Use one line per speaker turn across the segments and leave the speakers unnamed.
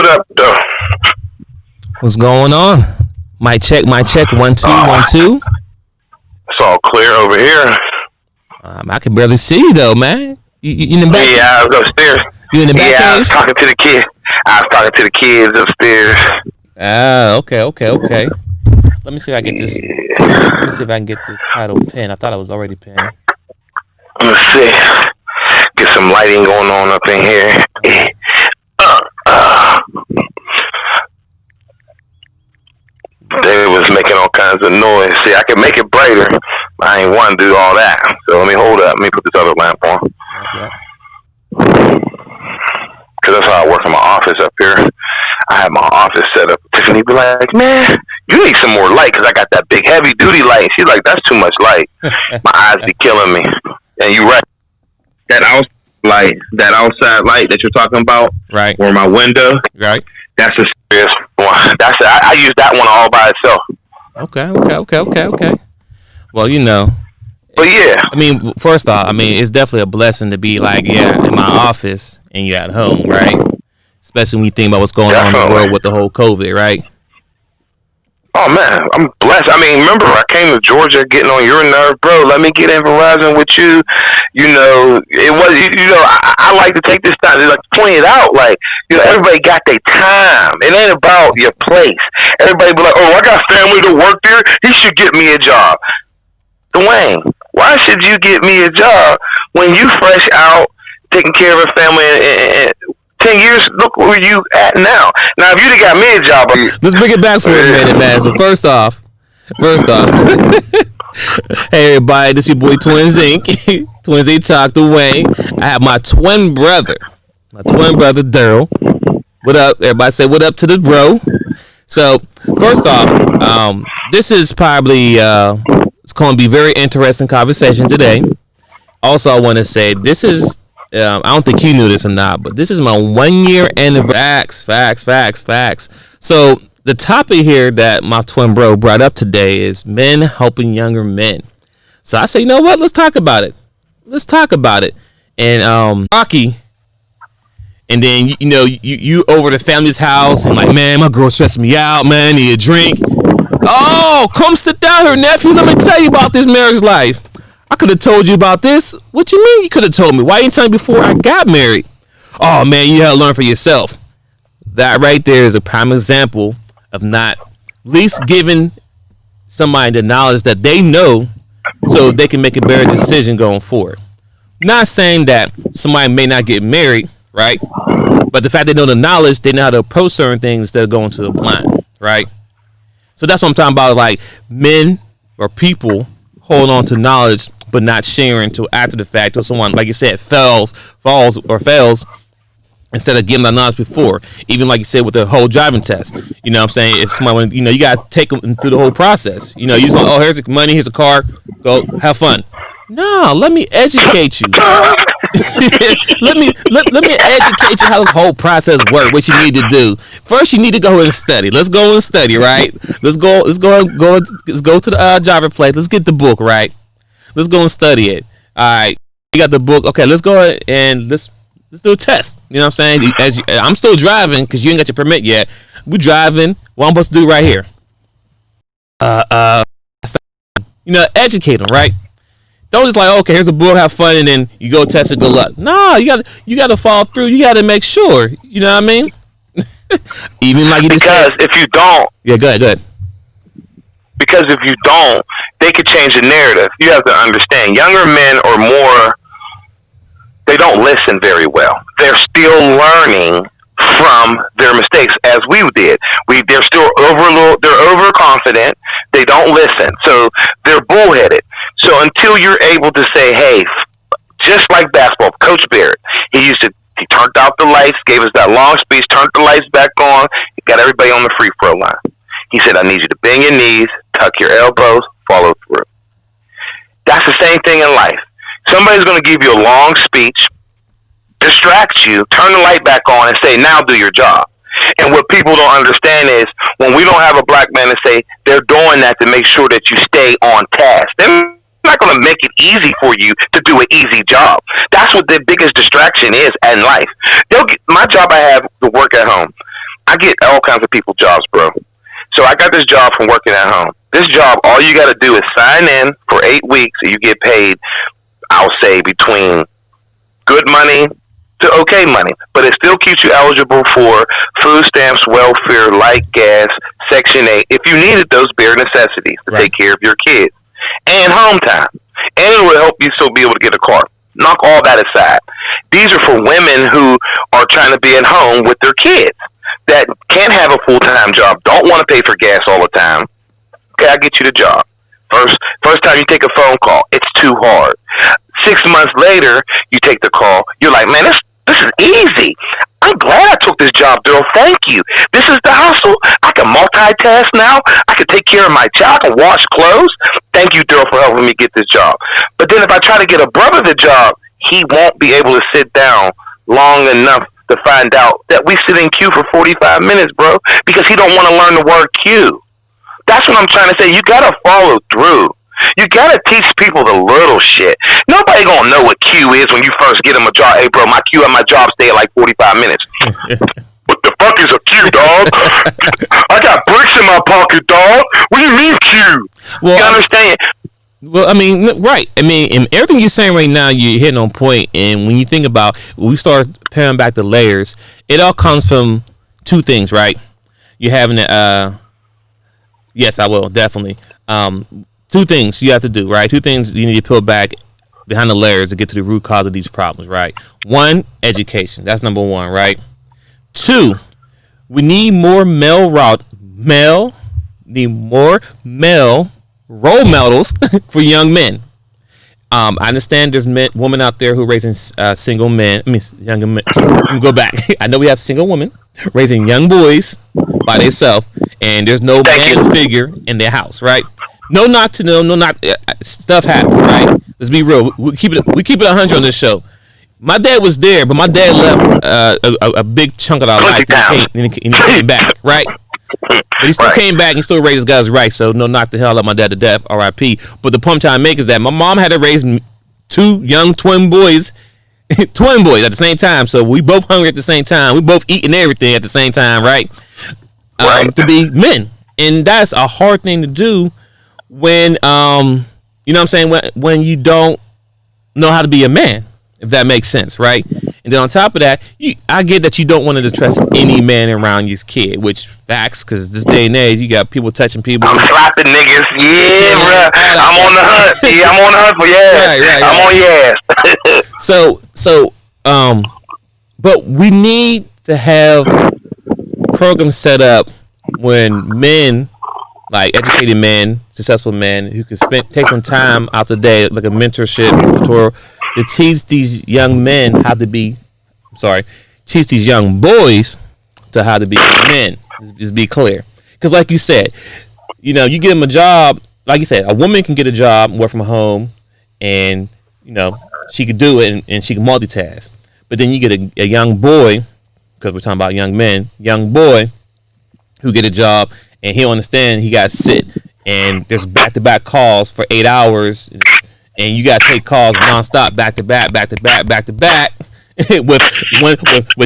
What up, though?
What's going on? Mic check. 1 2 1 2.
It's all clear over here.
I can barely see you though, man. You in the back?
Yeah, I was upstairs.
You in the back?
Yeah, I was talking to the kid. I was talking to the kids upstairs.
Ah, okay. Let me see if I get this. Let me see if I can get this title pinned. I thought I was already pinned.
Let's see. Get some lighting going on up in here. They was making all kinds of noise. See, I can make it brighter. I ain't want to do all that. So let me hold up. Let me put this other lamp on.
Yep.
Because that's how I work in my office up here. I have my office set up. Tiffany be like, man, you need some more light because I got that big heavy duty light. She's like, that's too much light. My eyes be killing me. And you right. That outside light that you're talking about,
Right.
Or my window,
Right.
That's a serious one. I use that one all by itself.
Okay. Well, you know.
But yeah.
I mean, first off, it's definitely a blessing to be like, in my office and you're at home, right? Especially when you think about what's going on in the world with the whole COVID, right?
Oh man, I'm blessed. Remember I came to Georgia getting on your nerve, bro. Let me get in Verizon with you. It was. I like to take this time to point it out. Everybody got their time. It ain't about your place. Everybody be like, oh, I got family to work there. He should get me a job. Dwayne, why should you get me a job when you fresh out taking care of a family and 10 years, look where you at now. Now, if you'd have got me a job...
Let's bring it back for a minute, man. So first off, hey, everybody, this is your boy Twins Inc. Twins Inc. Talk to Wayne. I have my twin brother, Daryl. What up? Everybody say what up to the bro. So, first off, this is probably... it's going to be a very interesting conversation today. Also, I want to say this is... I don't think you knew this or not, but this is my 1 year anniversary. Facts. So the topic here that my twin bro brought up today is men helping younger men. So I say, you know what? Let's talk about it. And Rocky, and then you over to family's house and like, man, my girl stressing me out, man. I need a drink. Oh, come sit down here, nephew. Let me tell you about this marriage life. I could have told you about this. What you mean you could have told me? Why didn't you tell me before I got married? Oh, man, you had to learn for yourself. That right there is a prime example of not at least giving somebody the knowledge that they know so they can make a better decision going forward. Not saying that somebody may not get married, right? But the fact they know the knowledge, they know how to approach certain things instead of going to the blind, right? So that's what I'm talking about, like men or people hold on to knowledge but not sharing until after the fact, or someone, like you said, falls instead of giving that knowledge before. Even like you said with the whole driving test, you know what I'm saying? If someone, you got to take them through the whole process. You just like, oh, here's the money, here's a car, go have fun. No, let me educate you. let me educate you how this whole process works. What you need to do first, you need to go and study. Let's go and study, right? Let's go to the driver place. Let's get the book, right? Let's go and study it. All right, you got the book. Okay, let's go and let's do a test. You know what I'm saying? I'm still driving because you ain't got your permit yet. We're driving. What I'm supposed to do right here? Educate them, right? Don't just like, okay, here's a book, have fun, and then you go test it, good luck. No, you got to follow through. You got to make sure. You know what I mean? Even like you just said.
Because if you don't,
yeah, go ahead.
Because if you don't, they could change the narrative. You have to understand, younger men are more. They don't listen very well. They're still learning from their mistakes, as we did. They're still they're overconfident. They don't listen, so they're bullheaded. So until you're able to say, hey, just like basketball, Coach Barrett, he turned out the lights, gave us that long speech, turned the lights back on, got everybody on the free throw line. He said, I need you to bend your knees, tuck your elbows, follow through. That's the same thing in life. Somebody's going to give you a long speech, distract you, turn the light back on, and say, now do your job. And what people don't understand is when we don't have a black man to say, they're doing that to make sure that you stay on task. They're not going to make it easy for you to do an easy job. That's what the biggest distraction is in life. My job, I have to work at home. I get all kinds of people jobs, bro. So I got this job from working at home. This job, all you got to do is sign in for 8 weeks, and you get paid, I'll say, between good money to okay money. But it still keeps you eligible for food stamps, welfare, light gas, Section 8, if you needed those bare necessities to take care of your kids. And home time. And it will help you still be able to get a car. Knock all that aside. These are for women who are trying to be at home with their kids, that can't have a full-time job, don't want to pay for gas all the time. Okay, I'll get you the job. First time you take a phone call, it's too hard. 6 months later, you take the call, you're like, man, this is easy. I'm glad I took this job, Bill. Thank you. This is the hustle. I can multitask now. I can take care of my child. I can wash clothes. Thank you, Daryl, for helping me get this job. But then if I try to get a brother the job, he won't be able to sit down long enough to find out that we sit in queue for 45 minutes, bro, because he don't want to learn the word queue. That's what I'm trying to say. You got to follow through. You got to teach people the little shit. Nobody going to know what queue is when you first get them a job. Hey, bro, my queue at my job stay at like 45 minutes. What the fuck is a queue, dog? I got bricks in my pocket, dog. What do you mean queue? Well, you understand?
Well, I mean, right. I mean, and everything you're saying right now, you're hitting on point. And when you think about, when we start peeling back the layers, it all comes from two things, right? You're having yes, I will, definitely. Two things you have to do, right? Two things you need to peel back behind the layers to get to the root cause of these problems, right? One, education. That's number one, right? Two, we need more male role models for young men. I understand there's women out there who are raising single men. I mean, younger men. Let me go back. I know we have single women raising young boys by themselves, and there's no man figure in their house, right? No, not to know. No, not stuff happens, right? Let's be real. We keep it 100 on this show. My dad was there, but my dad left a big chunk of our life, and he came back, right? But he still came back and still raised his guys right. So no, knock the hell out my dad to death, R.I.P. But the point I'm trying to make is that my mom had to raise two young twin boys at the same time. So we both hungry at the same time. We both eating everything at the same time, right? To be men, and that's a hard thing to do when you know what I'm saying, when you don't know how to be a man, if that makes sense, right? And then on top of that, I get that you don't want to trust any man around your kid, which facts, because this day and age, you got people touching people.
I'm slapping niggas, bro. I'm on the hunt. Yeah, I'm on the hunt for
right. I'm on So, but we need to have programs set up when men, like educated men, successful men, who can take some time out the day, like a mentorship tour, to teach these young men how to be, teach these young boys to how to be men. Just be clear. Because like you said, you know, you get them a job, like you said, a woman can get a job, work from home, and, you know, she could do it and she can multitask. But then you get a young boy, because we're talking about young men, young boy who get a job and he don't understand he got to sit and there's back-to-back calls for 8 hours, and you got to take calls nonstop, back-to-back with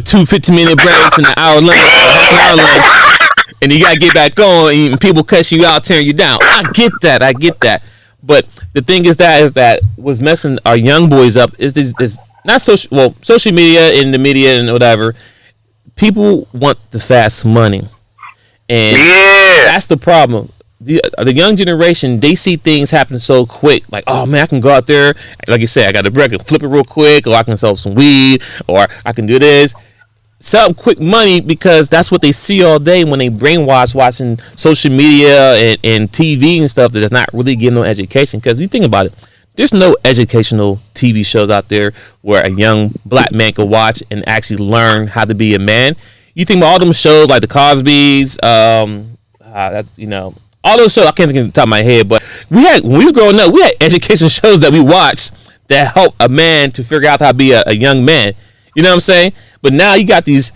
two 15-minute breaks and an hour lunch, half an hour lunch, and you got to get back on, and people cut you out, tearing you down. I get that. But the thing is that what's messing our young boys up is this not social media and the media and whatever. People want the fast money, and that's the problem. The young generation, they see things happen so quick. Like, oh man, I can go out there, like you said, I got a break, I can flip it real quick, or I can sell some weed, or I can do this, sell quick money, because that's what they see all day when they brainwash watching social media and TV and stuff that's not really getting no education. Because you think about it, there's no educational TV shows out there where a young black man can watch and actually learn how to be a man. You think about all them shows like the Cosby's, all those shows, I can't think of the top of my head, but when we was growing up, we had education shows that we watched that help a man to figure out how to be a young man. You know what I'm saying? But now you got these,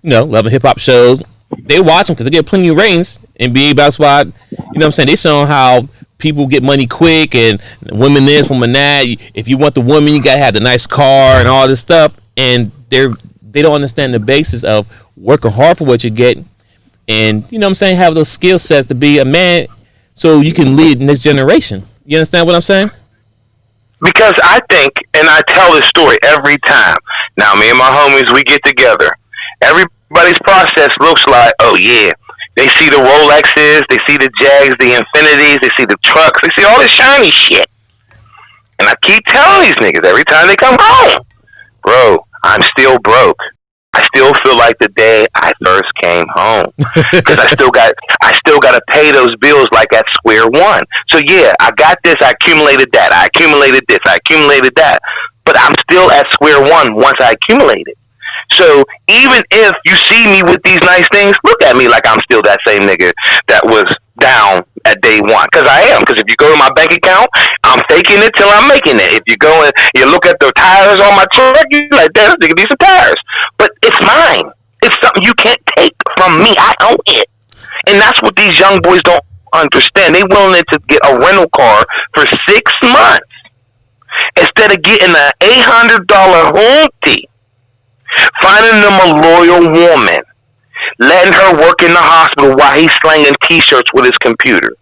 Love and Hip Hop shows. They watch them because they get plenty of ratings. NBA Basketball, you know what I'm saying? They showing how people get money quick and women this, women that. If you want the woman, you got to have the nice car and all this stuff. And they're they don't understand the basis of working hard for what you get, and you know what I'm saying, have those skill sets to be a man, so you can lead the next generation. You understand what I'm saying?
Because I think, and I tell this story every time. Now, me and my homies, we get together. Everybody's process looks like, oh yeah, they see the Rolexes, they see the Jags, the Infinities, they see the trucks, they see all this shiny shit. And I keep telling these niggas every time they come home, bro, I'm still broke. I still feel like the day I first came home, because I still got to pay those bills like at square one. So yeah, I got this, I accumulated that, I accumulated this, I accumulated that, but I'm still at square one once I accumulate it. So even if you see me with these nice things, look at me like I'm still that same nigga that was down at day one. Because I am. Because if you go to my bank account, I'm faking it till I'm making it. If you go and you look at the tires on my truck, you're like, damn, this nigga needs some tires. But it's mine. It's something you can't take from me. I own it. And that's what these young boys don't understand. They willing to get a rental car for 6 months instead of getting an $800 hoopty. Finding them a loyal woman, letting her work in the hospital while he's slinging T-shirts with his computer.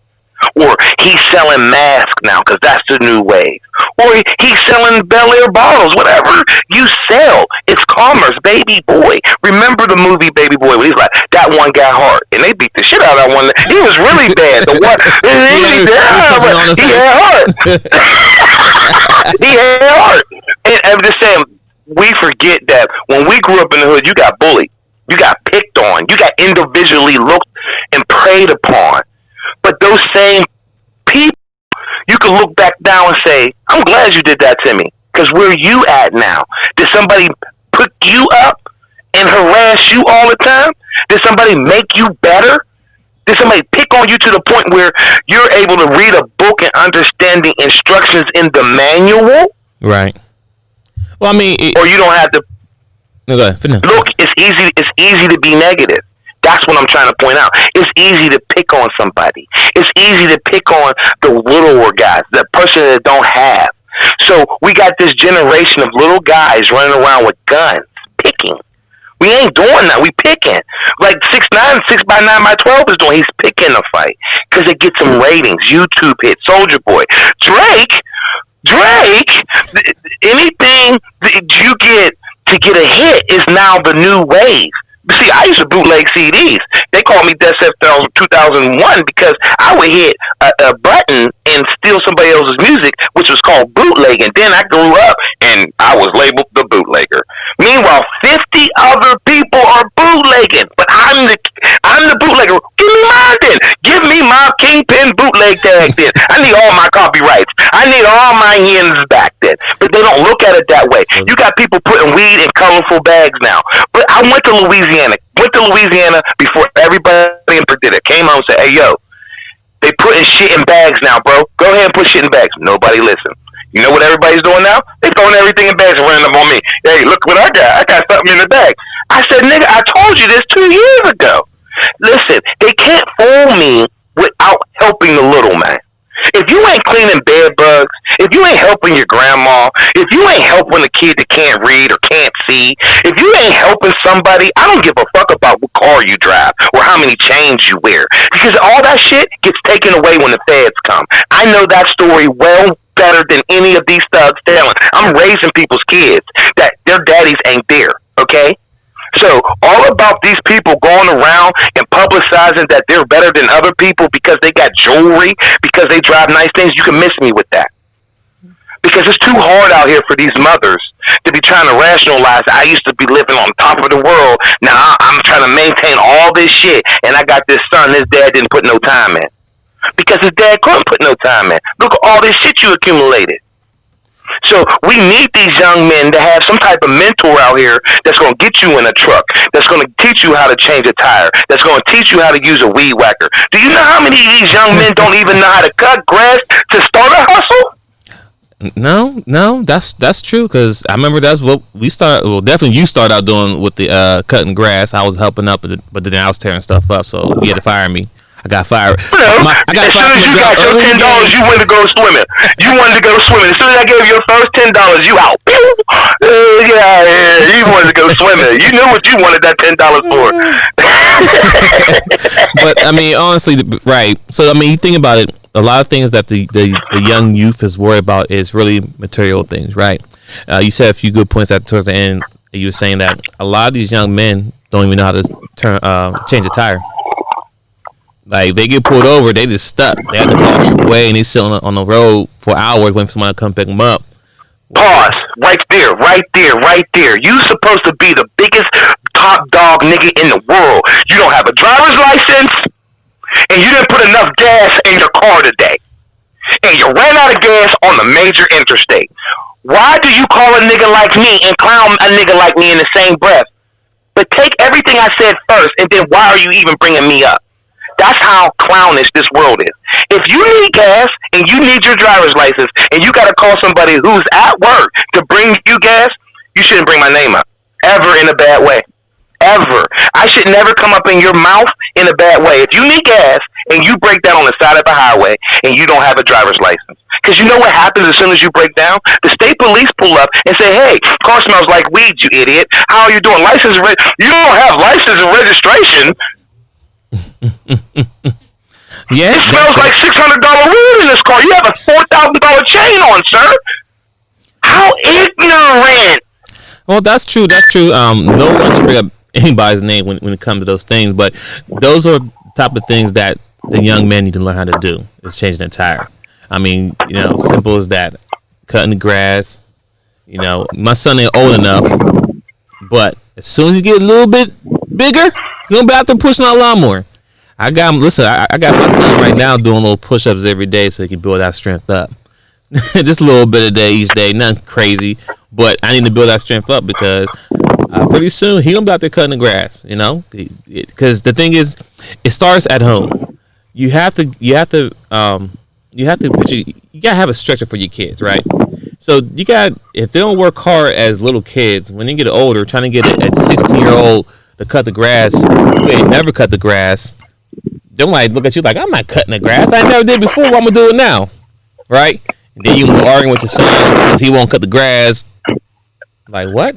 Or he's selling masks now because that's the new wave. Or he's selling Bel Air bottles, whatever you sell. It's commerce, baby boy. Remember the movie Baby Boy when he's like, that one got hard. And they beat the shit out of that one. He was really bad. The one, he had heart. He had heart. And I'm just saying, we forget that when we grew up in the hood, you got bullied, you got picked on, you got individually looked and preyed upon. But those same people, you can look back now and say, I'm glad you did that to me, because where you at now? Did somebody put you up and harass you all the time? Did somebody make you better? Did somebody pick on you to the point where you're able to read a book and understand the instructions in the manual?
Right. Well, I mean,
or you don't have to.
No, go ahead.
Look, it's easy. It's easy to be negative. That's what I'm trying to point out. It's easy to pick on somebody. It's easy to pick on the littler guys, the person that don't have. So we got this generation of little guys running around with guns, picking. We ain't doing that. We picking. Like 6ix9ine, 6x9x12 is doing. He's picking a fight because it gets some ratings. YouTube hit, Soulja Boy, Drake, anything that you get to get a hit is now the new wave. See, I used to bootleg CDs. They called me Death 2001 because I would hit a button and steal somebody else's music, which was called bootlegging. Then I grew up and I was labeled the bootlegger. Meanwhile, 50 other people are bootlegging, but I'm the bootlegger. Give me mine then. Give me my Kingpin bootleg tag then. I need all my copyrights. I need all my yens back then. But they don't look at it that way. You got people putting weed in colorful bags now. But I went to Louisiana before everybody did it. Came home and said, hey, yo, they putting shit in bags now, bro. Go ahead and put shit in bags. Nobody listen. You know what everybody's doing now? They throwing everything in bags and running up on me. Hey, look what I got. I got something in the bag. I said, nigga, I told you this 2 years ago. Listen, they can't fool me without helping the little man. If you ain't cleaning bed bugs, if you ain't helping your grandma, if you ain't helping a kid that can't read or can't see, if you ain't helping somebody, I don't give a fuck about what car you drive or how many chains you wear. Because all that shit gets taken away when the feds come. I know that story well better than any of these thugs telling. I'm raising people's kids that their daddies ain't there, okay? So all about these people going around and publicizing that they're better than other people because they got jewelry, because they drive nice things, you can miss me with that. Because it's too hard out here for these mothers to be trying to rationalize, I used to be living on top of the world, now I'm trying to maintain all this shit, and I got this son, his dad didn't put no time in. Because his dad couldn't put no time in. Look at all this shit you accumulated. So we need these young men to have some type of mentor out here that's going to get you in a truck, that's going to teach you how to change a tire, that's going to teach you how to use a weed whacker. Do you know how many of these young men don't even know how to cut grass to start a hustle?
No, that's true, because I remember that's what we started. Well, definitely you started out doing with the cutting grass. I was helping up, but then I was tearing stuff up, so you had to fire me. I got fired. I got
as soon
fired
as
from
you
a job
got your
early in the
$10,
game.
you wanted to go swimming. You wanted to go swimming. As soon as I gave you your first $10, you out. Yeah, you wanted to go swimming. You knew what you wanted that $10 for.
But I mean, honestly, right? So I mean, you think about it. A lot of things that the young youth is worried about is really material things, right? You said a few good points at towards the end. You were saying that a lot of these young men don't even know how to change a tire. Like they get pulled over, they just stuck. They have to call AAA, and they sit on the road for hours waiting for somebody to come pick them up.
Pause. Right there, right there, right there. You supposed to be the biggest top dog nigga in the world. You don't have a driver's license, and you didn't put enough gas in your car today. And you ran out of gas on the major interstate. Why do you call a nigga like me and clown a nigga like me in the same breath? But take everything I said first, and then why are you even bringing me up? That's how clownish this world is. If you need gas and you need your driver's license and you got to call somebody who's at work to bring you gas, you shouldn't bring my name up. Ever in a bad way. Ever. I should never come up in your mouth in a bad way. If you need gas and you break down on the side of the highway and you don't have a driver's license, because you know what happens as soon as you break down? The state police pull up and say, hey, car smells like weed, you idiot. How are you doing? You don't have license and registration.
Yeah,
it smells like $600 weed in this car. You have a $4,000 chain on, sir. How ignorant!
Well, that's true. That's true. No one should bring up anybody's name when it comes to those things, but those are the type of things that the young men need to learn how to do. Is changing a tire. I mean, simple as that. Cutting the grass. My son ain't old enough, but as soon as you get a little bit bigger, you're gonna be out there pushing that lawnmower. I got him. Listen, I got my son right now doing little push-ups every day so he can build that strength up. Just a little bit a day each day, nothing crazy, but I need to build that strength up because pretty soon he gonna be out there cutting the grass. Because the thing is, it starts at home. You gotta have a structure for your kids, right? So if they don't work hard as little kids, when they get older, trying to get a 16-year-old to cut the grass, who ain't never cut the grass, they might look at you like, I'm not cutting the grass. I never did before. Why I'm gonna do it now, right? And then you arguing with your son because he won't cut the grass. Like what?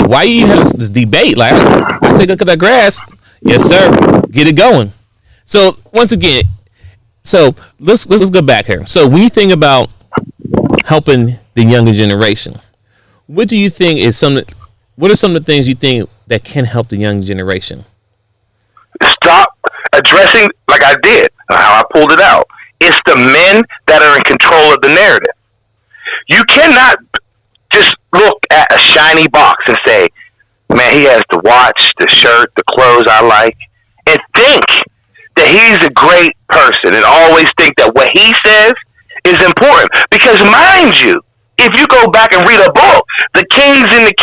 Why you even have this debate? Like I say, go cut that grass. Yes, sir. Get it going. So once again, let's go back here. So when you think about helping the younger generation, what do you think is what are some of the things you think that can help the young generation?
Stop addressing, like I did, how I pulled it out. It's the men that are in control of the narrative. You cannot just look at a shiny box and say, man, he has the watch, the shirt, the clothes I like, and think that he's a great person and always think that what he says is important. Because mind you, if you go back and read a book, the kings and the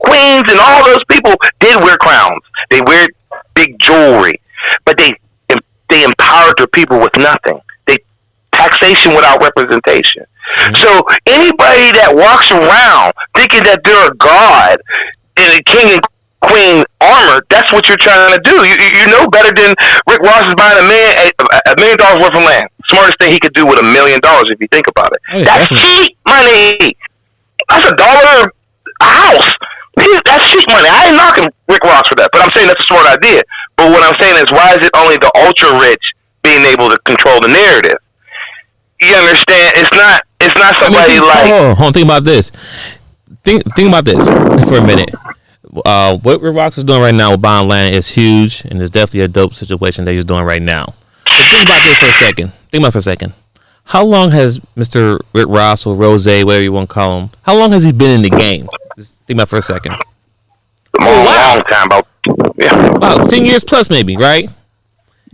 queens and all those people did wear crowns. They wear big jewelry, but they empowered their people with nothing. They taxation without representation. Mm-hmm. So anybody that walks around thinking that they're a god in a king and queen armor, that's what you're trying to do. You know better than Rick Ross is buying $1 million worth of land. Smartest thing he could do with $1 million if you think about it. Oh, yeah, that's cheap money. That's $1 a house. That's cheap money. I ain't knocking Rick Ross for that, but I'm saying that's a smart idea. But what I'm saying is, why is it only the ultra rich being able to control the narrative? You understand? It's not somebody
Hold on, think about this. Think about this for a minute. What Rick Ross is doing right now with buying land is huge, and it's definitely a dope situation that he's doing right now. But think about this for a second. How long has Mr. Rick Ross or Rose, whatever you want to call him, how long has he been in the game? Just think about it for a second.
Long time,
about 10 years plus, maybe, right?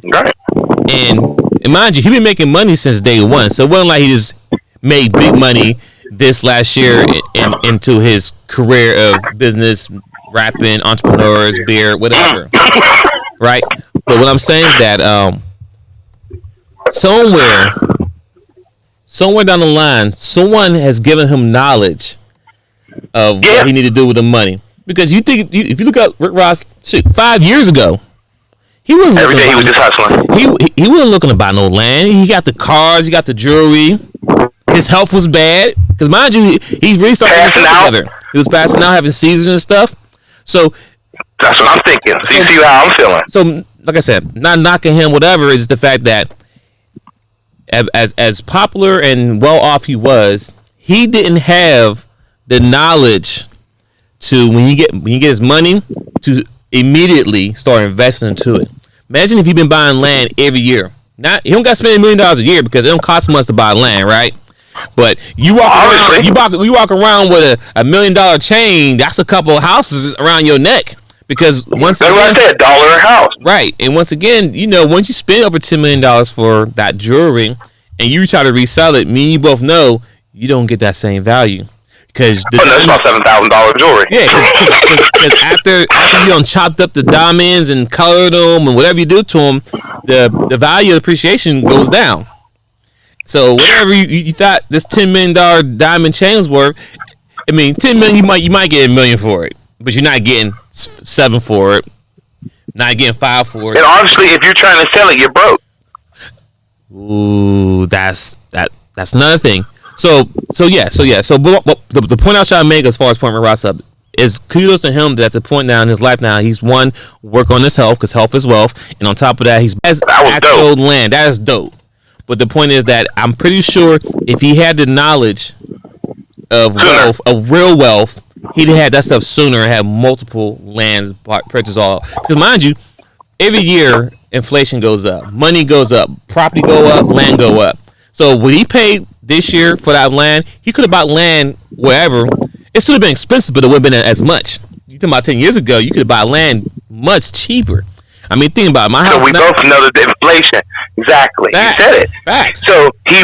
Right.
And mind you, he's been making money since day one, so it wasn't like he just made big money this last year into his career of business, rapping, entrepreneurs, beer, whatever. Right? But what I'm saying is that somewhere down the line, someone has given him knowledge of what he need to do with the money. Because if you look up Rick Ross, 5 years ago, He wasn't
Every day he was just hustling.
He wasn't looking to buy no land. He got the cars, he got the jewelry. His health was bad because, mind you, he really started passing out. Together. He was passing out, having seizures and stuff. So
that's what I'm thinking. So you see how I'm feeling.
So, like I said, not knocking him, whatever, is the fact that as popular and well off he was, he didn't have the knowledge to when you get his money to immediately start investing into it. Imagine if you've been buying land every year. He don't got to spend $1 million a year because it don't cost much to buy land, right? But you walk around with a $1 million chain. That's a couple of houses around your neck. Because once again,
right there, $1 a house.
Right, and once again, once you spend over $10 million for that jewelry, and you try to resell it, me and you both know you don't get that same value. Because
that's about $7,000 jewelry.
Yeah, because after you done chopped up the diamonds and colored them and whatever you do to them, the value of appreciation goes down. So whatever you thought this $10 million diamond chain was worth, I mean, $10 million you might get $1 million for it, but you're not getting $7 million for it, not getting $5 million for it.
And honestly, if you're trying to sell it, you're broke.
Ooh, that's another thing. So the point I was trying to make as far as pointing Ross up is kudos to him that at the point now in his life now he's work on his health because health is wealth, and on top of that has actual land. That is dope. But the point is that I'm pretty sure if he had the knowledge of wealth, of real wealth, he'd have had that stuff sooner and have multiple lands purchased all. Because mind you, every year inflation goes up, money goes up, property go up, land go up. So what he paid this year for that land, he could have bought land wherever. It should have been expensive, but it wouldn't have been as much. You talking about 10 years ago, you could have bought land much cheaper. I mean, think about it. My house.
So we both know that the inflation. Exactly.
Facts.
You said it.
Facts.
So he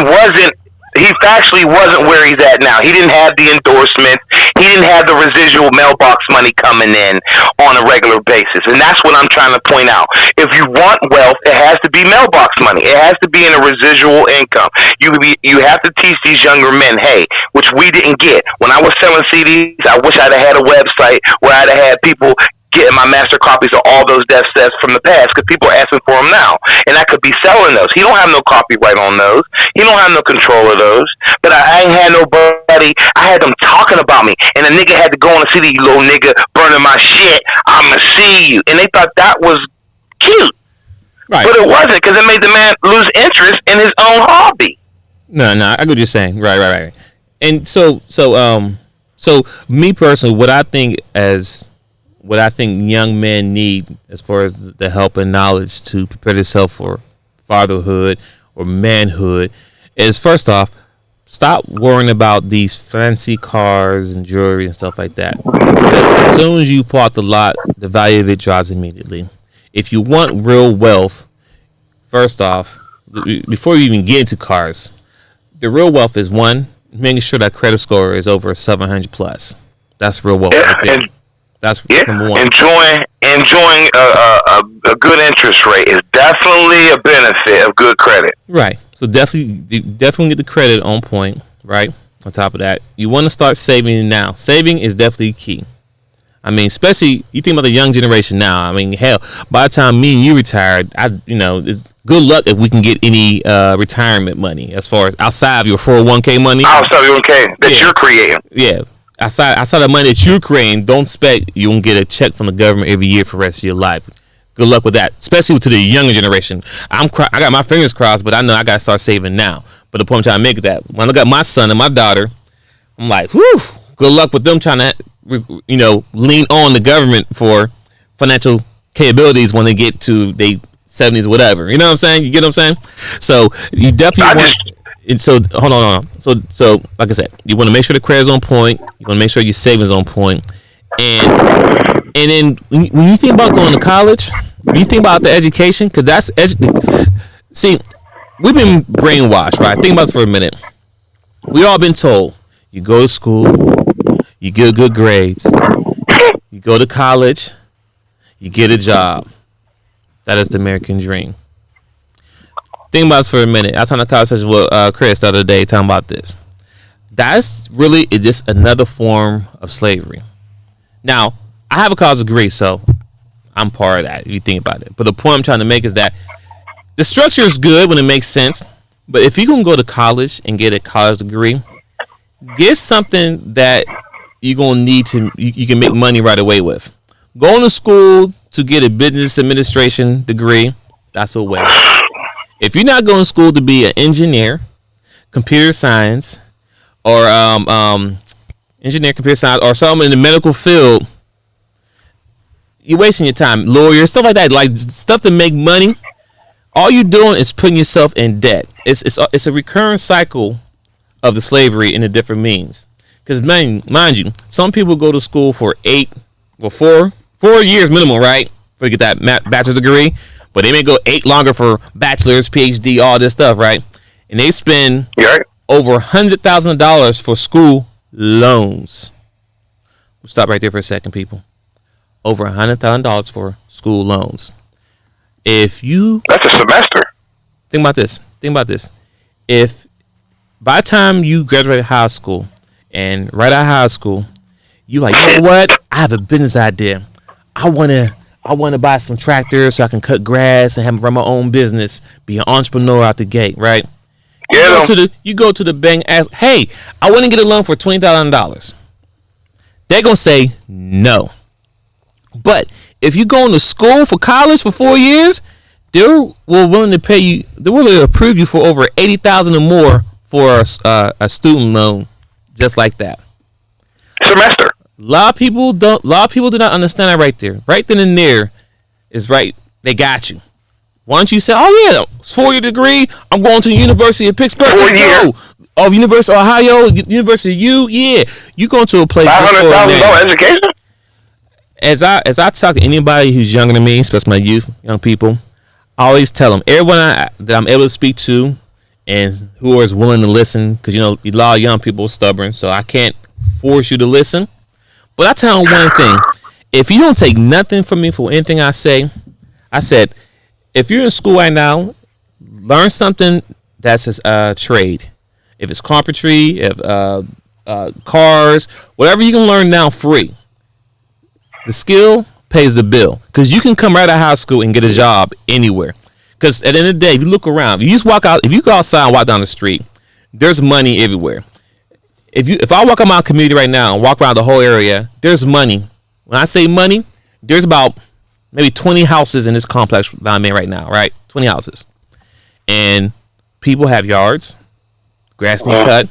factually wasn't where he's at now. He didn't have the endorsements. He didn't have the residual mailbox money coming in on a regular basis. And that's what I'm trying to point out. If you want wealth, it has to be mailbox money. It has to be in a residual income. You have to teach these younger men, hey, which we didn't get. When I was selling CDs, I wish I'd have had a website where I'd have had people getting my master copies of all those death sets from the past because people are asking for them now. And I could be selling those. He don't have no copyright on those. He don't have no control of those. But I ain't had nobody. I had them talking about me. And the nigga had to go on and see the little nigga burning my shit. I'ma see you. And they thought that was cute. Right. But it wasn't because it made the man lose interest in his own hobby.
No, I get what you're saying. Right. And so me personally, what I think young men need as far as the help and knowledge to prepare themselves for fatherhood or manhood is, first off, stop worrying about these fancy cars and jewelry and stuff like that. As soon as you pull out the lot, the value of it drops immediately. If you want real wealth, first off, before you even get into cars, the real wealth is one, making sure that credit score is over 700 plus. That's real wealth right there. That's number one. Enjoying
a good interest rate is definitely a benefit of good credit.
Right. So definitely get the credit on point. Right. On top of that, you want to start saving now. Saving is definitely key. I mean, especially you think about the young generation now. I mean, hell, by the time me and you retired, it's good luck if we can get any retirement money as far as outside of your 401k money.
Outside of your 401k that you're creating.
Yeah. Outside the money that you're creating, don't expect you won't get a check from the government every year for the rest of your life. Good luck with that, especially to the younger generation. I got my fingers crossed, but I know I got to start saving now. But the point I'm trying to make is that when I look at my son and my daughter, I'm like, whew, good luck with them trying to, lean on the government for financial capabilities when they get to their 70s or whatever. You know what I'm saying? You get what I'm saying? So you definitely want... And so hold on. So like I said, you want to make sure the credit's on point. You want to make sure your savings on point. And then when you think about going to college, when you think about the education, because that's see, we've been brainwashed, right? Think about this for a minute. We all been told you go to school, you get good grades, you go to college, you get a job. That is the American dream. Think about this for a minute. I was having a conversation with Chris the other day talking about this. That's really just another form of slavery. Now, I have a college degree, so I'm part of that if you think about it. But the point I'm trying to make is that the structure is good when it makes sense. But if you can go to college and get a college degree, get something that you're going to need to, you can make money right away with. Going to school to get a business administration degree, that's a waste. If you're not going to school to be an engineer, computer science, or engineer, computer science, or something in the medical field, you're wasting your time. Lawyer, stuff like that, like stuff to make money. All you're doing is putting yourself in debt. It's a recurring cycle of the slavery in the different means. Because mind you, some people go to school for 4 years minimum, right, for to get that bachelor's degree. But they may go 8 longer for bachelor's, PhD, all this stuff, right? And they spend over $100,000 for school loans. We'll stop right there for a second, people. Over $100,000 for school loans. If you...
That's a semester.
Think about this. If by the time you graduate high school and right out of high school, you like, you know what? I have a business idea. I want to buy some tractors so I can cut grass and run my own business, be an entrepreneur out the gate, right? You go to the bank, ask, hey, I want to get a loan for $20,000. They're going to say no. But if you go into school for college for 4 years, they're willing to pay you. They're willing to approve you for over $80,000 or more for a student loan, just like that.
Semester.
A lot of people do not understand that right there. Right then and there is right. They got you. Why don't you say, oh yeah, it's 4-year degree. I'm going to the University of Pittsburgh.
4 years.
Of University of Ohio, University of U. Yeah, you going to a place.
$500,000 education.
As I talk to anybody who's younger than me, especially my youth, young people, I always tell them, everyone that I'm able to speak to and who is willing to listen, because, you know, a lot of young people are stubborn, so I can't force you to listen. But I tell them one thing. If you don't take nothing from me for anything I said, if you're in school right now, learn something that's a trade. If it's carpentry, if cars, whatever you can learn now free. The skill pays the bill, because you can come right out of high school and get a job anywhere. Because at the end of the day, if you look around, if you go outside and walk down the street, there's money everywhere. If I walk on my community right now and walk around the whole area, there's money. When I say money, there's about maybe 20 houses in this complex that I'm in right now, right? 20 houses. And people have yards, grass need cut.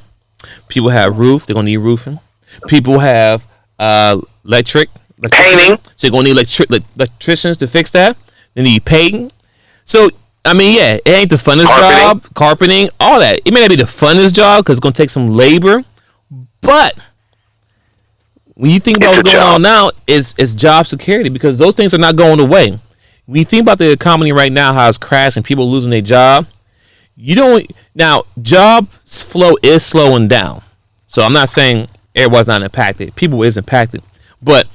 People have roof, they're going to need roofing. People have painting. So you're going to need electricians to fix that. They need painting. So, I mean, yeah, it ain't the funnest job. Carpeting, all that. It may not be the funnest job because it's going to take some labor. But when you think about what's going on now, it's job security, because those things are not going away. When you think about the economy right now, how it's crashing, people losing their job, job flow is slowing down. So I'm not saying everybody's not impacted. People is impacted. But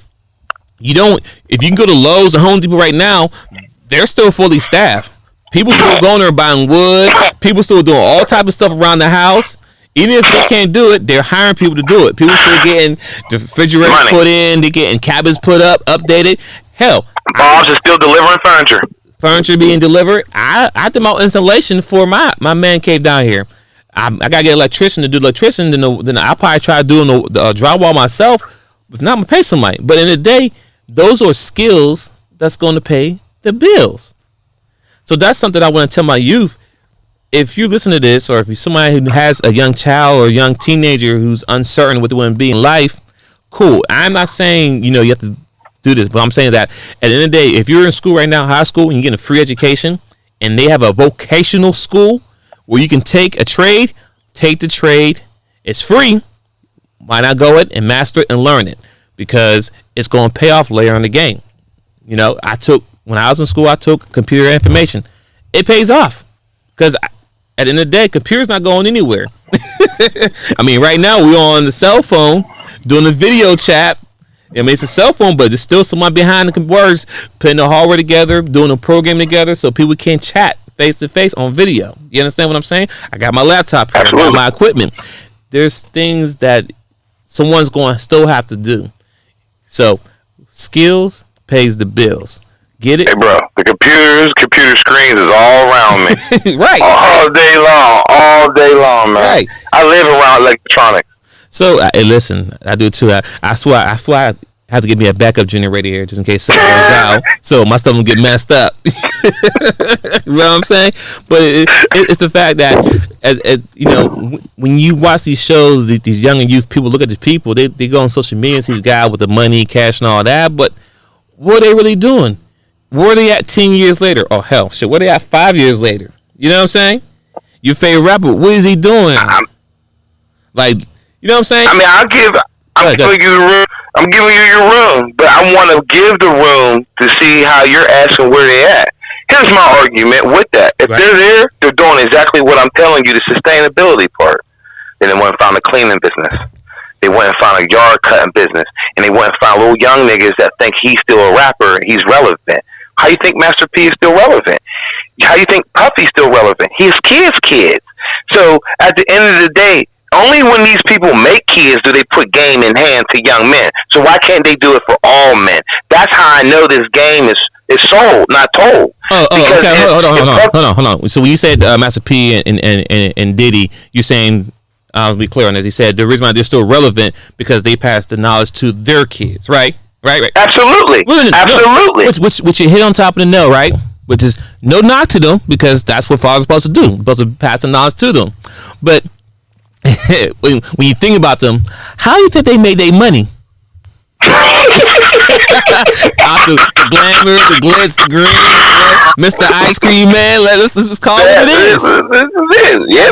if you can go to Lowe's and Home Depot right now, they're still fully staffed. People still going there buying wood. People still doing all type of stuff around the house. Even if they can't do it, they're hiring people to do it. People still getting the refrigerators put in. They're getting cabinets put up, updated. Hell,
Bob's is still delivering furniture.
Furniture being delivered. I did my installation for my man cave down here. I gotta get an electrician to do electrician. Then I probably try doing the drywall myself. If not, I'm gonna pay somebody. But in the day, those are skills that's going to pay the bills. So that's something I want to tell my youth. If you listen to this, or if you're somebody who has a young child or a young teenager who's uncertain what they want to be in life, cool. I'm not saying, you have to do this, but I'm saying that at the end of the day, if you're in school right now, high school, and you're getting a free education, and they have a vocational school where you can take a trade, take the trade. It's free. Why not go it and master it and learn it? Because it's going to pay off later in the game. When I was in school, I took computer information. It pays off. Because at the end of the day, computer's not going anywhere. I mean, right now, we're on the cell phone doing a video chat. I mean, it's a cell phone, but there's still someone behind the words putting the hardware together, doing a program together so people can chat face to face on video. You understand what I'm saying? I got my laptop here, I got my equipment. There's things that someone's going to still have to do. So skills pays the bills. Get it?
Hey, bro, the computer screens is all around me.
Right.
All day long, man.
Right.
I live around electronics.
So, hey, listen, I do too. I swear, I have to get me a backup generator here just in case something goes out, so my stuff will get messed up. You know what I'm saying? But it's the fact that, you know, when you watch these shows, these young and youth people look at these people, they go on social media and see these guys with the money, cash, and all that. But what are they really doing? Where are they at 10 years later? Oh, hell, shit. Where are they at 5 years later? You know what I'm saying? Your favorite rapper, what is he doing? Like, you know what I'm saying?
I mean, I'm giving you your room, but I want to give the room to see how you're asking where they at. Here's my argument with that. If they're there, they're doing exactly what I'm telling you, the sustainability part. Then they went and found a cleaning business. They went and found a yard cutting business. And they went and found little young niggas that think he's still a rapper and he's relevant. How you think Master P is still relevant? How you think Puffy's still relevant? His kids. So at the end of the day, only when these people make kids do they put game in hand to young men. So why can't they do it for all men? That's how I know this game is sold, not told.
Okay. Hold on. So when you said Master P and Diddy, you're saying, to be clear on this, he said the reason why they're still relevant because they pass the knowledge to their kids, right? Right.
Absolutely. Absolutely.
Which you hit on top of the nail, right? Which is no knock to them because that's what fathers are supposed to do. They're supposed to pass the knowledge to them. But when you think about them, how do you think they made their money? Out the glamour, the glitz, the green, Mr. Ice Cream Man. Let's call it what it is.
Yeah,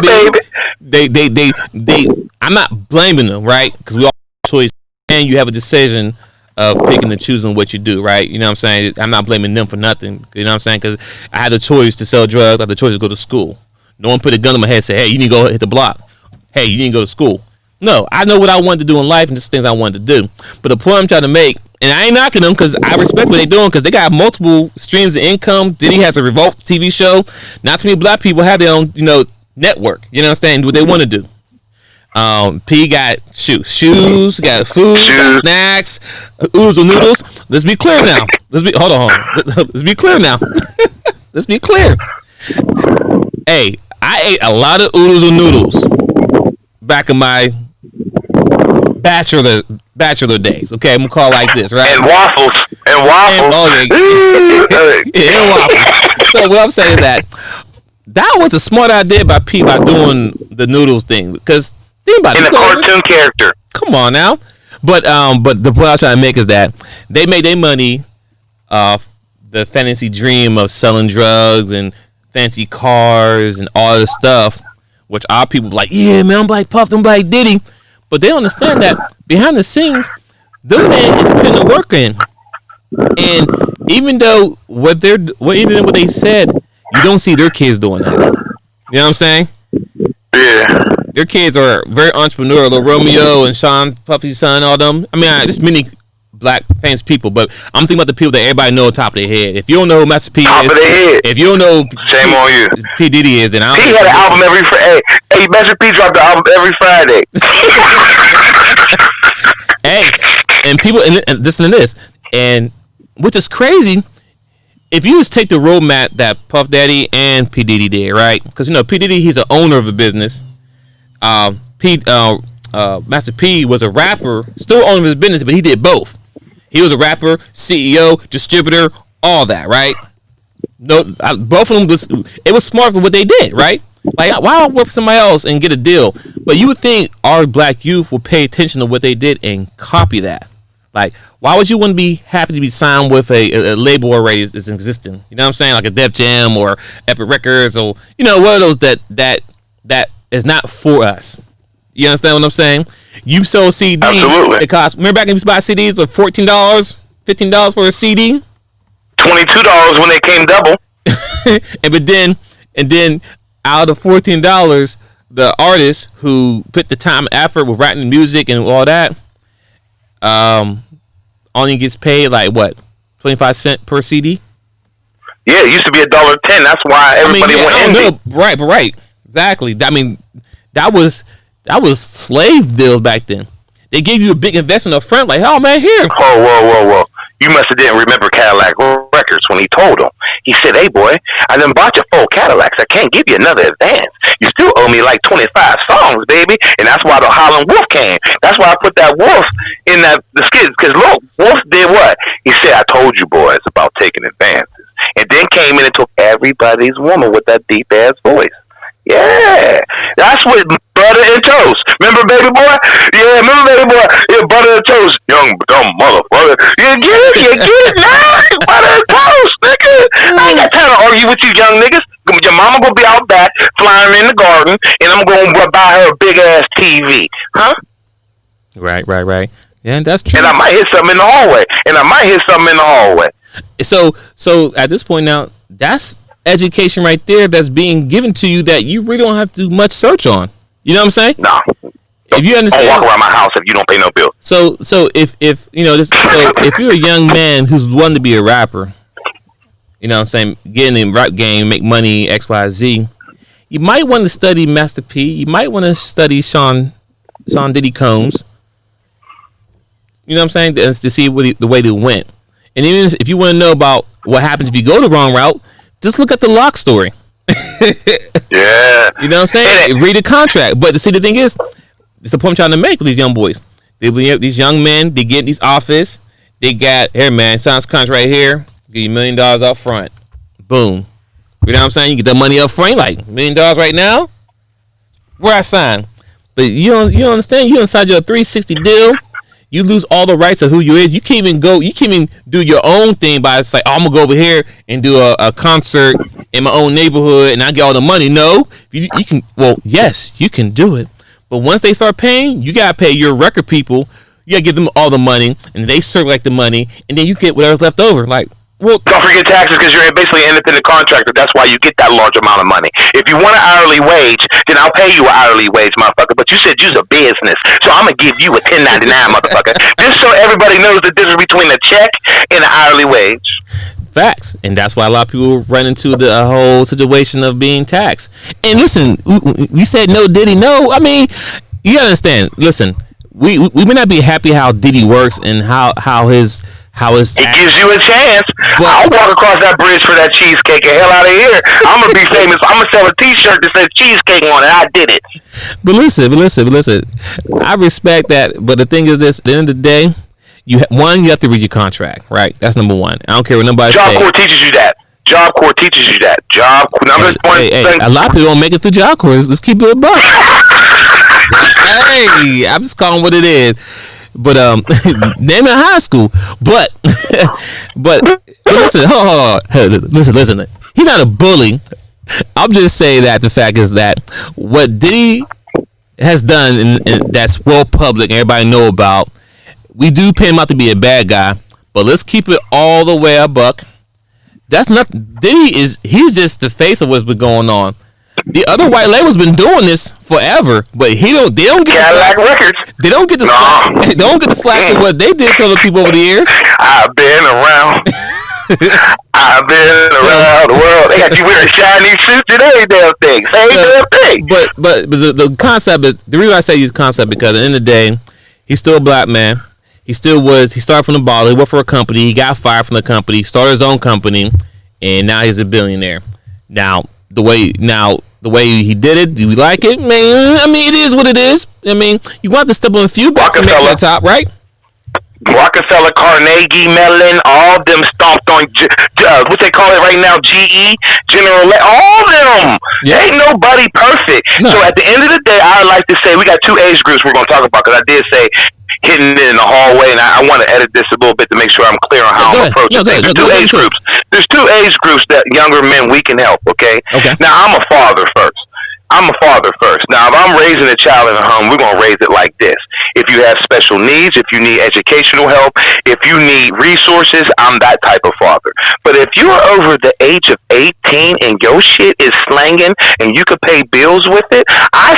baby. They. I'm not blaming them, right? Because we all have a choice, and you have a decision of picking and choosing what you do, right? You know what I'm saying? I'm not blaming them for nothing. You know what I'm saying? Because I had the choice to sell drugs. I had the choice to go to school. No one put a gun to my head and said, hey, you need to go hit the block. Hey, you need to go to school. No, I know what I wanted to do in life and just things I wanted to do. But the point I'm trying to make, and I ain't knocking them because I respect what they're doing because they got multiple streams of income. Diddy has a Revolt TV show. Not too many black people have their own, network. You know what I'm saying? What they want to do. P got shoes, got food, got snacks, oodles and noodles. Let's be clear now. Hold on. Let's be clear now. Let's be clear. Hey, I ate a lot of oodles and noodles back in my bachelor days. Okay, I'm gonna call it like this, right?
And waffles. And
waffles. So what I'm saying is that was a smart idea by P by doing the noodles thing because. Think about
it. In a cartoon character.
Come on now. But the point I was trying to make is that they made their money off the fantasy dream of selling drugs and fancy cars and all this stuff, which our people be like, yeah, man, I'm Black Puff, I'm Black Diddy. But they don't understand that behind the scenes, them man is putting the work in. And even though what they said, you don't see their kids doing that. You know what I'm saying?
Yeah.
Their kids are very entrepreneurial. Little Romeo and Sean Puffy's son, all them. I mean, there's many black famous people, but I'm thinking about the people that everybody know on top of their head. If you don't know who Master P is, if you don't know
shame on you.
P Diddy is, and I don't
P had an album every Friday. Hey, Master P dropped the album every Friday.
Hey, and people, and listen to this, and which is crazy. If you just take the roadmap that Puff Daddy and P Diddy did, right? Because P Diddy, he's an owner of a business. Master P was a rapper, still owning his business, but he did both. He was a rapper, CEO, distributor, all that, right? No, both of them it was smart for what they did, right? Like, why don't I work for somebody else and get a deal? But you would think our black youth would pay attention to what they did and copy that. Like, why would you want to be happy to be signed with a label already is existing? You know what I'm saying? Like a Def Jam or Epic Records or, one of those that is not for us. You understand what I'm saying? You sold CDs.
Absolutely.
It cost, remember back when you used to buy CDs for $14, $15 for a CD?
$22 when they came double.
and then out of $14, the artist who put the time and effort with writing music and all that, only gets paid like what, 25 cents per CD?
Yeah, it used to be $1.10. That's why everybody went indie.
Right, exactly. I mean, that was slave deals back then. They gave you a big investment up front, like, oh man, here.
Whoa! You must have didn't remember Cadillac Records. Records when he told him. He said, "Hey boy, I done bought you 4 Cadillacs. I can't give you another advance. You still owe me like 25 songs, baby." And that's why the Harlem Wolf came. That's why I put that wolf in the skit. Because look, Wolf did what? He said, "I told you boys about taking advances." And then came in and took everybody's woman with that deep ass voice. Yeah, that's what Butter and Toast. Remember, Baby Boy? Yeah, remember, Baby Boy? Yeah, Butter and Toast. Young dumb motherfucker. You get it now. Butter and Toast, nigga. I ain't got time to argue with you young niggas. Your mama gonna be out back, flying in the garden, and I'm gonna buy her a big ass TV. Huh?
Right. Yeah, that's true.
And I might hit something in the hallway.
So at this point now, that's education right there that's being given to you that you really don't have to do much search on. You know what I'm saying?
Nah.
If you understand,
don't walk around my house if you don't pay no bill.
So if you know this, so if you're a young man who's wanting to be a rapper, you know what I'm saying, get in the rap game, make money, XYZ, you might want to study Master P. You might want to study Sean Diddy Combs. You know what I'm saying? To see the way they went. And even if you want to know about what happens if you go the wrong route, just look at the Lock story.
Yeah.
You know what I'm saying? Read the contract. But see, the thing is, it's the point I'm trying to make with these young boys. These young men, they get in these office. They got, here, man, signs contract right here. Give you $1 million up front. Boom. You know what I'm saying? You get that money up front, like $1 million right now. Where I sign. But you don't understand. You inside your 360 deal. You lose all the rights of who you is. You can't even do your own thing by it's like, oh, I'm gonna go over here and do a concert in my own neighborhood and I get all the money. No, you can. Well, yes, you can do it. But once they start paying, you gotta pay your record people. You gotta give them all the money, and they circulate the money, and then you get whatever's left over. Like, well,
don't forget taxes because you're basically an independent contractor. That's why you get that large amount of money. If you want an hourly wage, then I'll pay you an hourly wage, motherfucker. But you said you's a business, so I'm gonna give you a 1099, motherfucker. Just so everybody knows the difference between a check and an hourly wage.
Facts, and that's why a lot of people run into the whole situation of being taxed. And listen, we said no Diddy, no. I mean, you understand? Listen, we may not be happy how Diddy works and how his.
It gives you a chance. I'll walk across that bridge for that cheesecake and hell out of here. I'm gonna be famous. I'm gonna sell a T-shirt that says cheesecake on it. I did it.
But listen. I respect that, but the thing is this: at the end of the day, you have to read your contract, right? That's number one. I don't care what nobody says.
Job Corps teaches you that.
A lot of people don't make it through Job Corps. Let's keep it a buck. Hey, I'm just calling what it is. But name it a high school. But listen, hold on. Listen. He's not a bully. I'm just saying that the fact is that what Diddy has done, and that's well public, everybody know about. We do pay him out to be a bad guy, but let's keep it all the way a buck. That's not Diddy he's just the face of what's been going on. The other white label's been doing this forever, but they don't get
Cadillac Records.
They don't get the slack. They don't get the slack for what they did to other people over the years.
I've been around. I've been around the world. They got you wearing shiny suits and every damn thing. Same damn thing.
But the concept is the reason I say use concept because at the end of the day, he's still a black man. He started from the bottom. He worked for a company. He got fired from the company. Started his own company, and now he's a billionaire. Now the way he did it, do we like it? Man, I mean, it is what it is. I mean, you want to step on a few bucks and make it top, right?
Rockefeller, Carnegie, Mellon, all them stomped on, what they call it right now, GE, General, all them. Yeah. Ain't nobody perfect. No. So at the end of the day, I like to say we got 2 age groups we're going to talk about because I did say hitting it in the hallway, and I want to edit this a little bit to make sure I'm clear on how I'm approaching things. There's 2 age groups. There's 2 age groups that younger men we can help, okay? Now, I'm a father first. Now, if I'm raising a child in a home, we're going to raise it like this. If you have special needs, if you need educational help, if you need resources, I'm that type of father. But if you're over the age of 18 and your shit is slanging and you could pay bills with it, I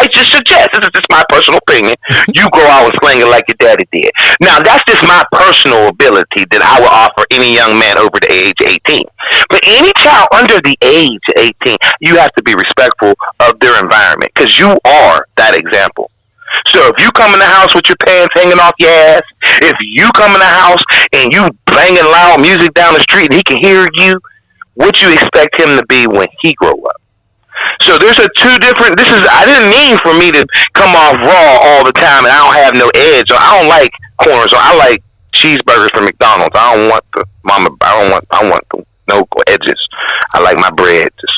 just suggest, this is just my personal opinion, you go out and sling it like your daddy did. Now, that's just my personal ability that I would offer any young man over the age 18. But any child under the age 18, you have to be respectful of their environment because you are that example. So if you come in the house with your pants hanging off your ass, if you come in the house and you banging loud music down the street and he can hear you, what you expect him to be when he grow up? So there's a two different. This is. I didn't mean for me to come off raw all the time, and I don't have no edge. I don't like corners. I like cheeseburgers from McDonald's. I don't want the mama. I want the no edges. I like my bread just.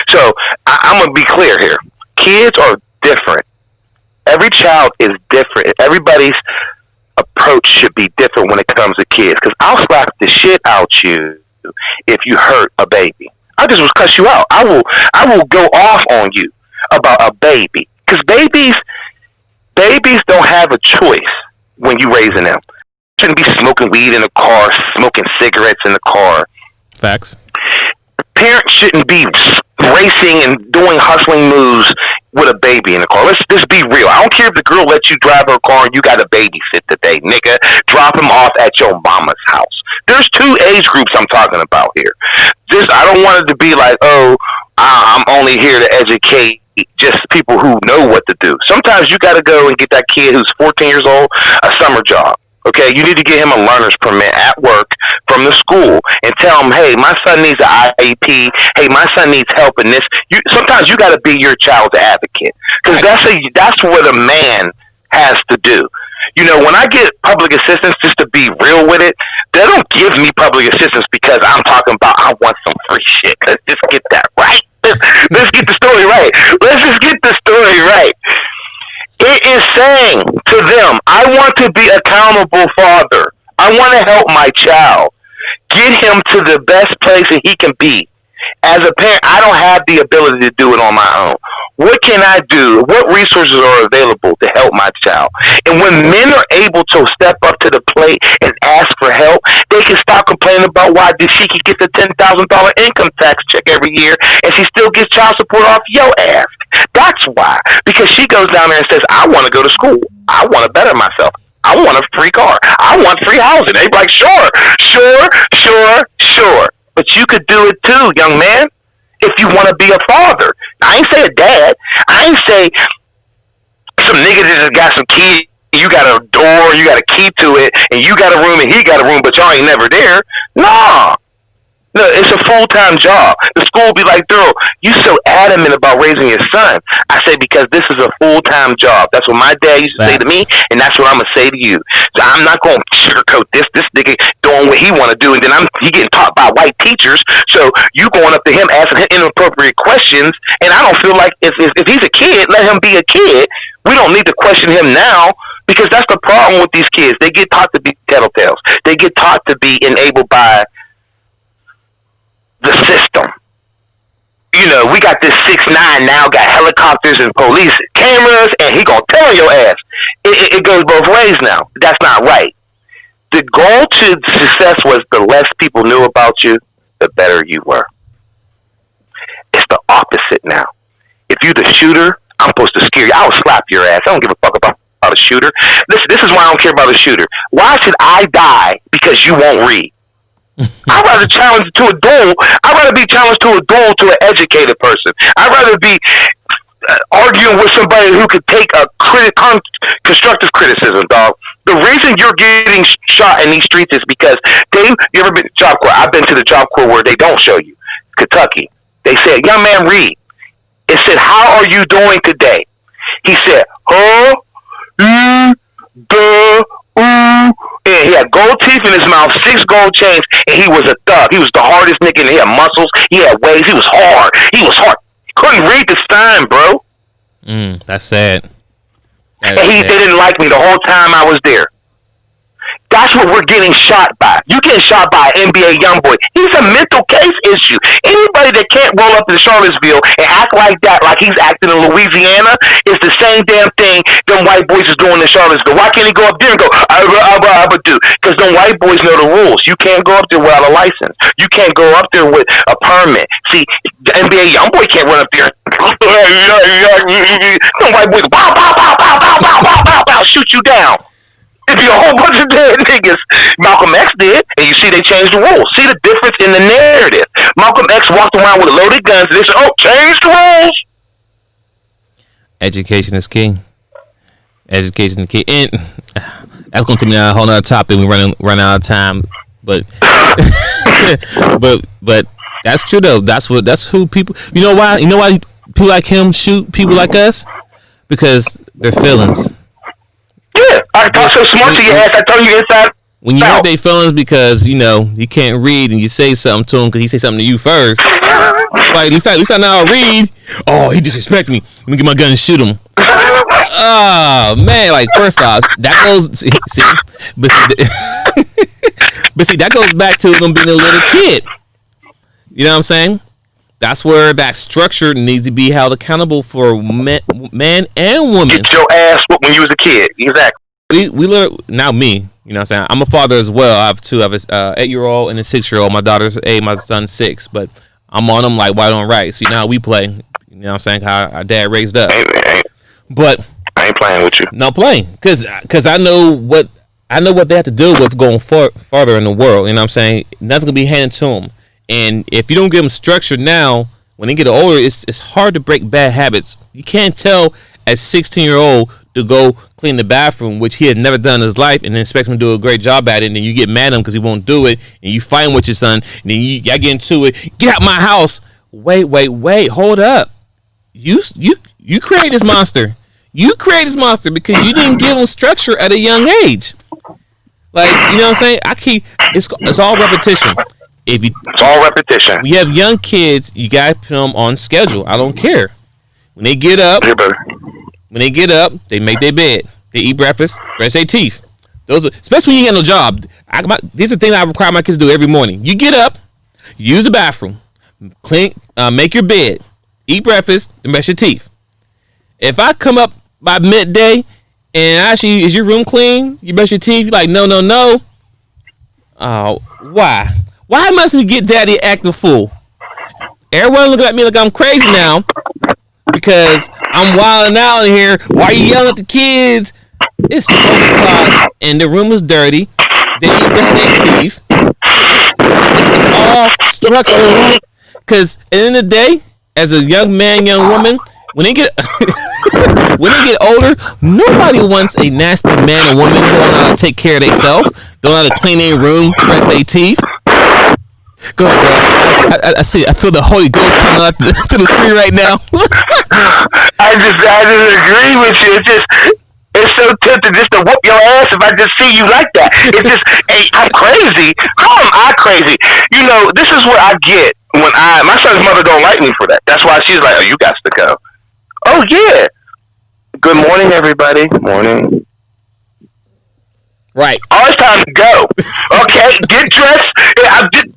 So I'm gonna be clear here. Kids are different. Every child is different. Everybody's approach should be different when it comes to kids. Because I'll slap the shit out you if you hurt a baby. I just will cuss you out. I will go off on you about a baby. Because babies don't have a choice when you raising them. Shouldn't be smoking weed in the car, smoking cigarettes in the car.
Facts.
Parents shouldn't be racing and doing hustling moves with a baby in the car. Let's just be real. I don't care if the girl lets you drive her car and you got to babysit today, nigga. Drop him off at your mama's house. There's two age groups I'm talking about here. I don't want it to be like, oh, I'm only here to educate just people who know what to do. Sometimes you got to go and get that kid who's 14 years old a summer job. Okay, you need to get him a learner's permit at work from the school and tell him, hey, my son needs an IEP. Hey, my son needs help in this. Sometimes you got to be your child's advocate because that's what a man has to do. You know, when I get public assistance, just to be real with it, they don't give me public assistance because I'm talking about I want some free shit. Let's just get that right. Let's get the story right. Let's just get the story right. It is saying to them, I want to be accountable father. I want to help my child. Get him to the best place that he can be. As a parent, I don't have the ability to do it on my own. What can I do? What resources are available to help my child? And when men are able to step up to the plate and ask for help, they can stop complaining about why she can get the $10,000 income tax check every year and she still gets child support off your ass. That's why. Because she goes down there and says, I want to go to school. I want to better myself. I want a free car. I want free housing. They're like, sure. But you could do it too, young man, if you want to be a father. I ain't say a dad. I ain't say some nigga that just got some kids. You got a door, you got a key to it, and you got a room and he got a room, but y'all ain't never there. Nah. No, it's a full-time job. The school will be like, girl, you so adamant about raising your son. I say, because this is a full-time job. That's what my dad used to say to me, and that's what I'm going to say to you. So I'm not going to sugarcoat this nigga doing what he want to do, and then he getting taught by white teachers, so you going up to him asking him inappropriate questions, and I don't feel like if he's a kid, let him be a kid. We don't need to question him now, because that's the problem with these kids. They get taught to be tattletales. They get taught to be enabled by the system. You know, we got this 6ix9ine now, got helicopters and police cameras, and he gonna tell your ass. It goes both ways now. That's not right. The goal to success was the less people knew about you, the better you were. It's the opposite now. If you the shooter, I'm supposed to scare you. I will slap your ass. I don't give a fuck about a shooter. This is why I don't care about a shooter. Why should I die because you won't read? I'd rather challenge to a duel. I'd rather be challenged to a duel to an educated person. I'd rather be arguing with somebody who could take a constructive criticism, dog. The reason you're getting shot in these streets is because you ever been to Job Corps? I've been to the Job Corps where they don't show you. Kentucky. They said, young man, read. It said, how are you doing today? He said, and he had gold teeth in his mouth, 6 gold chains, and he was a thug. He was the hardest nigga, and he had muscles, he had waves, he was hard. He couldn't read the sign, bro.
That's sad.
They didn't like me the whole time I was there. That's what we're getting shot by. You getting shot by an NBA youngboy. He's a mental case issue. Anybody that can't roll up in Charlottesville and act like that, like he's acting in Louisiana, is the same damn thing them white boys is doing in Charlottesville. Why can't he go up there and go, I do? Because them white boys know the rules. You can't go up there without a license. You can't go up there with a permit. See, the NBA youngboy can't run up there. Them white boys, bow, bow, bow, bow, bow, bow, bow, bow, bow, shoot you down. It'd be a whole bunch of dead niggas. Malcolm X did, and you see they changed the rules. See the difference in the narrative. Malcolm X walked around with loaded guns, and they said, change the rules.
Education is king. Education the kid, and that's gonna take me on a whole nother topic. We run out of time, but but that's true though. That's who people. You know why? You know why people like him shoot people like us? Because their feelings.
Yeah, I talk so smart to your ass. I told you inside.
When you hurt their feelings because you can't read and you say something to him because he say something to you first. Like at least I now read. Oh, he disrespect me. Let me get my gun and shoot him. Oh man, like first off, that goes but see that goes back to them being a little kid. You know what I'm saying? That's where that structure needs to be held accountable for man and woman.
Get your ass whooped when you was a kid. Exactly.
We learn now. Me, you know what I'm saying? I'm a father as well. I have two. I have a 8-year-old and a 6-year-old. My daughter's 8, my son's 6. But I'm on them like white on right. So you know how we play. You know what I'm saying? How our dad raised up. But
I ain't playing with you.
Not playing, cause I know what they have to deal with going farther in the world. You know what I'm saying? Nothing can be handed to them. And if you don't give them structure now, when they get older, it's hard to break bad habits. You can't tell a 16-year-old to go clean the bathroom, which he had never done in his life, and then expect him to do a great job at it, and then you get mad at him because he won't do it, and you fight with your son, and then y'all get into it. Get out my house. Wait, hold up. You created this monster. You created this monster because you didn't give him structure at a young age. Like, you know what I'm saying? It's all repetition.
It's all repetition.
We have young kids, you gotta put them on schedule. I don't care. When they get up, they make their bed. They eat breakfast, brush their teeth. Especially when you ain't got no job. These are things I require my kids to do every morning. You get up, use the bathroom, clean, make your bed, eat breakfast, and brush your teeth. If I come up by midday and actually, is your room clean? You brush your teeth? You're like, no. Oh, why? Why must we get daddy act a fool? Everyone looking at me like I'm crazy now because I'm wilding out in here. Why are you yelling at the kids? It's 12 o'clock and the room is dirty. They eat brush their teeth. It's all structured. Because at the end of the day, as a young man, young woman, when they get older, nobody wants a nasty man or woman who don't know how to take care of themselves, don't know how to clean their room, brush their teeth. Go ahead, bro. I see. I feel the Holy Ghost coming out to the screen right now.
I just agree with you. It's so tempting just to whoop your ass if I just see you like that. It's just, hey, I'm crazy. How am I crazy? You know, this is what I get when my son's mother don't like me for that. That's why she's like, oh, you got to go. Oh, yeah. Good morning, everybody. Morning.
Right.
Oh, it's time to go. Okay, get dressed.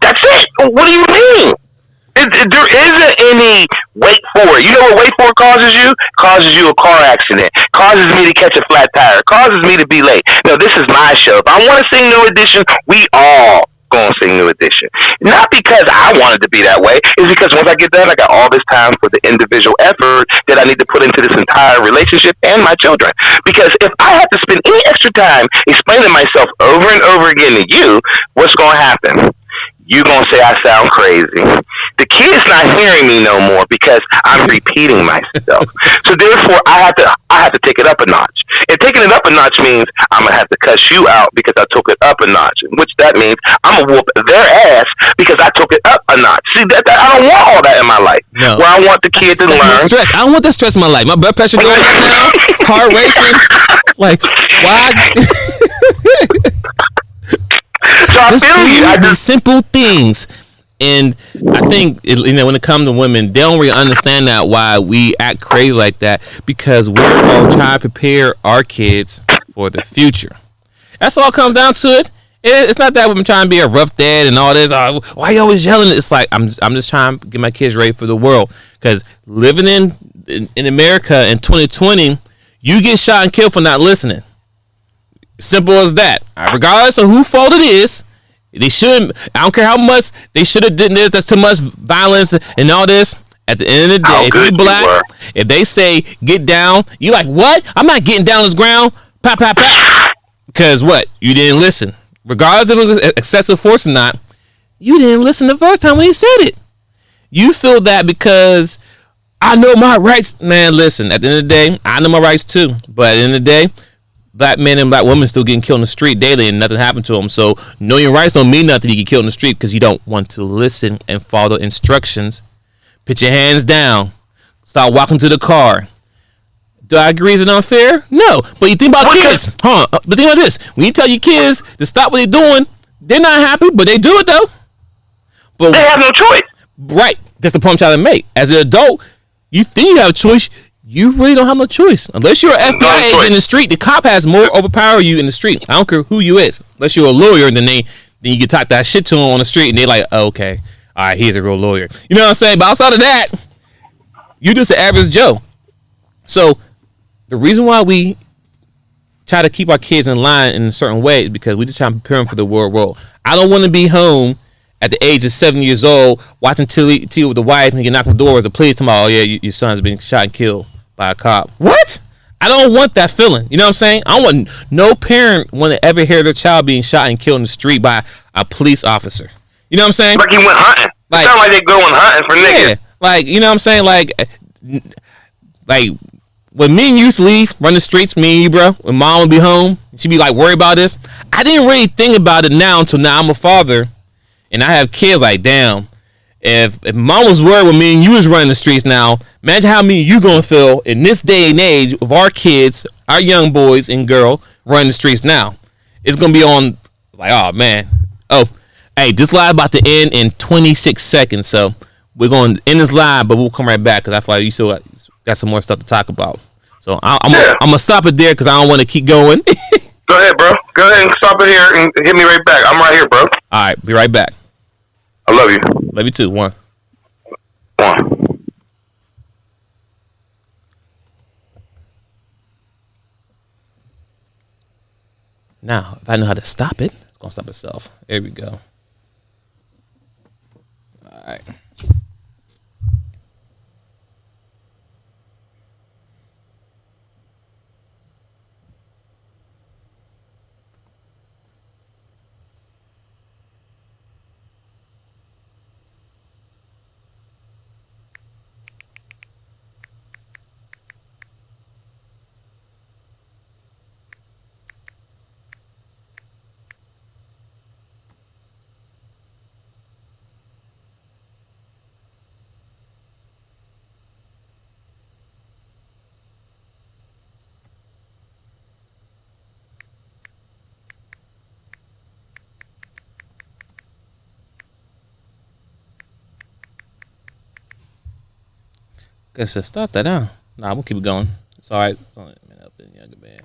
That's it. What do you mean? There isn't any wait for it. You know what wait for causes you? Causes you a car accident. Causes me to catch a flat tire. Causes me to be late. No, this is my show. If I want to sing New Edition, we all gonna sing New Edition. Not because I wanted to be that way. It's because once I get done, I got all this time for the individual effort that I need to put into this entire relationship and my children. Because if I have to spend any extra time explaining myself over and over again to you, what's gonna happen? You're going to say I sound crazy. The kid's not hearing me no more because I'm repeating myself. So therefore, I have to take it up a notch. And taking it up a notch means I'm going to have to cuss you out because I took it up a notch. Which that means I'm going to whoop their ass because I took it up a notch. See, I don't want all that in my life. No. Where I want the kid to learn.
Stress. I don't want that stress in my life. My blood pressure going up now. Heart racing. Like, why? So I feel you. These simple things, and I think when it comes to women, they don't really understand that why we act crazy like that because we're trying to prepare our kids for the future. That's all it comes down to it. It's not that we're trying to be a rough dad and all this. Why are you always yelling? It's like I'm just trying to get my kids ready for the world because living in America in 2020, you get shot and killed for not listening. Simple as that. Regardless of whose fault it is, they shouldn't. I don't care how much they should have done this. That's too much violence and all this. At the end of the day, if you black, if they say get down, you like what? I'm not getting down on this ground. Pop, pop, pop. Because what? You didn't listen. Regardless if it was excessive force or not, you didn't listen the first time when he said it. You feel that because I know my rights. Man, listen, at the end of the day, I know my rights too. But at the end of the day, black men and black women still getting killed in the street daily and nothing happened to them. So knowing your rights don't mean nothing. You get killed in the street because you don't want to listen and follow instructions. Put your hands down. Start walking to the car. Do I agree? Is it unfair? No. But you think about kids. But think about this. When you tell your kids to stop what they're doing, they're not happy, but they do it though. But
they have no choice.
Right. That's the point I'm trying to make. As an adult, you think you have a choice. You really don't have no choice. Unless you're an FBI agent in the street, the cop has more overpower you in the street. I don't care who you is. Unless you're a lawyer, then you can talk that shit to them on the street, and they're like, oh, okay, all right, he's a real lawyer. You know what I'm saying? But outside of that, you're just an average Joe. So the reason why we try to keep our kids in line in a certain way is because we just try to prepare them for the world. I don't want to be home at the age of 7 years old watching TV with the wife and you knock on the door as the police tell me, oh yeah, your son's been shot and killed by a cop. What? I don't want that feeling. You know what I'm saying? I don't want no parent want to ever hear their child being shot and killed in the street by a police officer. You know what I'm saying?
Like he went hunting. Like, it's not like they going hunting for niggas.
Yeah, like, you know what I'm saying? Like when me and you used to leave, run the streets, me and you, bro, when mom would be home, she'd be like worried about this. I didn't really think about it now until now I'm a father and I have kids. Like, damn, if mom was worried when me and you was running the streets now, imagine how me and you gonna feel in this day and age of our kids, our young boys and girl running the streets now. It's gonna be on like, oh man. Oh, hey, this live about to end in 26 seconds, so we're going to end this live, but we'll come right back because I feel like you still got some more stuff to talk about. So I'm gonna stop it there because I don't want to keep going.
Go ahead, bro. Go ahead and stop it here and hit me right back. I'm right here, bro.
All right, be right back.
I love you.
Love you too. One. Now, if I know how to stop it, it's gonna stop itself. There we go. All right. Guess I stop that down. Nah, we'll keep it going. It's all right. It's only a minute up in younger band.